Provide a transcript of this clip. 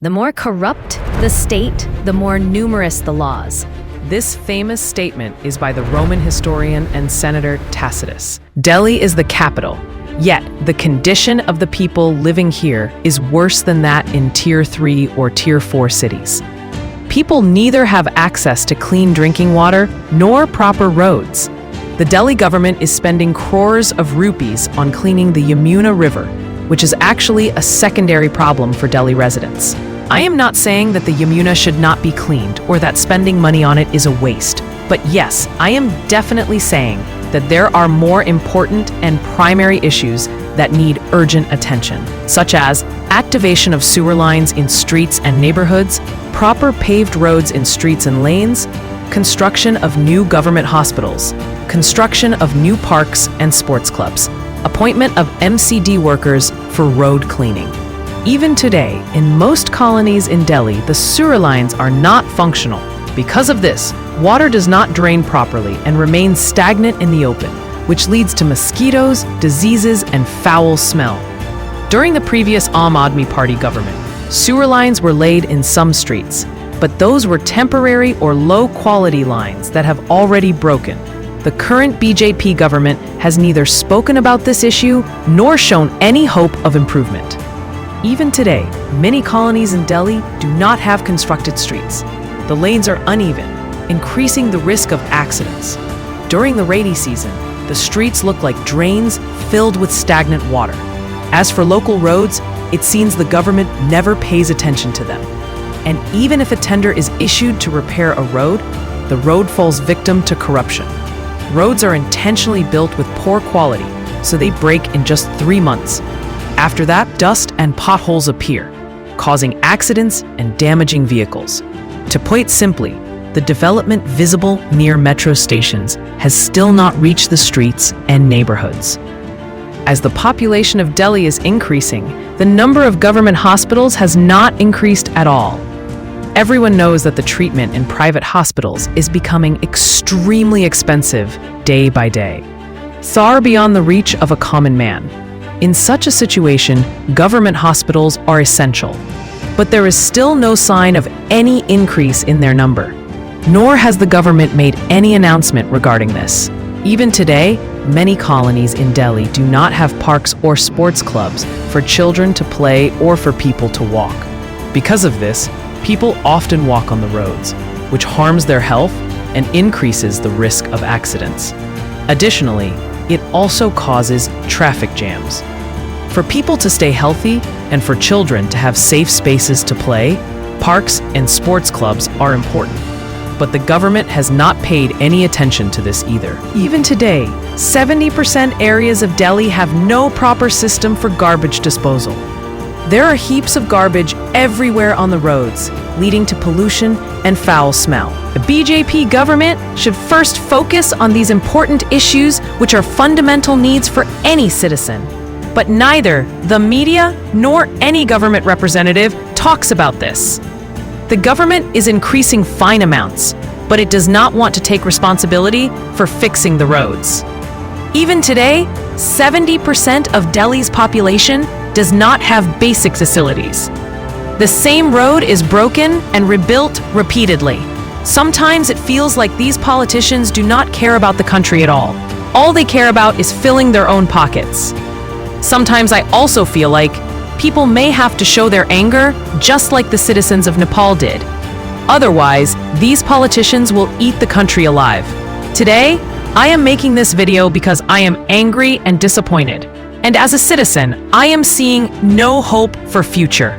The more corrupt the state, the more numerous the laws. This famous statement is by the Roman historian and senator Tacitus. Delhi is the capital, yet the condition of the people living here is worse than that in Tier 3 or Tier 4 cities. People neither have access to clean drinking water nor proper roads. The Delhi government is spending crores of rupees on cleaning the Yamuna River, which is actually a secondary problem for Delhi residents. I am not saying that the Yamuna should not be cleaned or that spending money on it is a waste. But yes, I am definitely saying that there are more important and primary issues that need urgent attention, such as activation of sewer lines in streets and neighborhoods, proper paved roads in streets and lanes, construction of new government hospitals, construction of new parks and sports clubs, appointment of MCD workers for road cleaning. Even today, in most colonies in Delhi, the sewer lines are not functional. Because of this, water does not drain properly and remains stagnant in the open, which leads to mosquitoes, diseases, and foul smell. During the previous Aam Aadmi Party government, sewer lines were laid in some streets, but those were temporary or low-quality lines that have already broken. The current BJP government has neither spoken about this issue nor shown any hope of improvement. Even today, many colonies in Delhi do not have constructed streets. The lanes are uneven, increasing the risk of accidents. During the rainy season, the streets look like drains filled with stagnant water. As for local roads, it seems the government never pays attention to them. And even if a tender is issued to repair a road, the road falls victim to corruption. Roads are intentionally built with poor quality, so they break in just 3 months. After that, dust and potholes appear, causing accidents and damaging vehicles. To put it simply, the development visible near metro stations has still not reached the streets and neighborhoods. As the population of Delhi is increasing, the number of government hospitals has not increased at all. Everyone knows that the treatment in private hospitals is becoming extremely expensive day by day, far beyond the reach of a common man. In such a situation, government hospitals are essential, but there is still no sign of any increase in their number, nor has the government made any announcement regarding this. Even today, many colonies in Delhi do not have parks or sports clubs for children to play or for people to walk. Because of this, people often walk on the roads, which harms their health and increases the risk of accidents. Additionally, it also causes traffic jams. For people to stay healthy and for children to have safe spaces to play, parks and sports clubs are important. But the government has not paid any attention to this either. Even today, 70% areas of Delhi have no proper system for garbage disposal. There are heaps of garbage everywhere on the roads, leading to pollution and foul smell. The BJP government should first focus on these important issues, which are fundamental needs for any citizen. But neither the media nor any government representative talks about this. The government is increasing fine amounts, but it does not want to take responsibility for fixing the roads. Even today, 70% of Delhi's population does not have basic facilities. The same road is broken and rebuilt repeatedly. Sometimes it feels like these politicians do not care about the country at all. All they care about is filling their own pockets. Sometimes I also feel like people may have to show their anger just like the citizens of Nepal did. Otherwise, these politicians will eat the country alive. Today, I am making this video because I am angry and disappointed. And as a citizen, I am seeing no hope for future.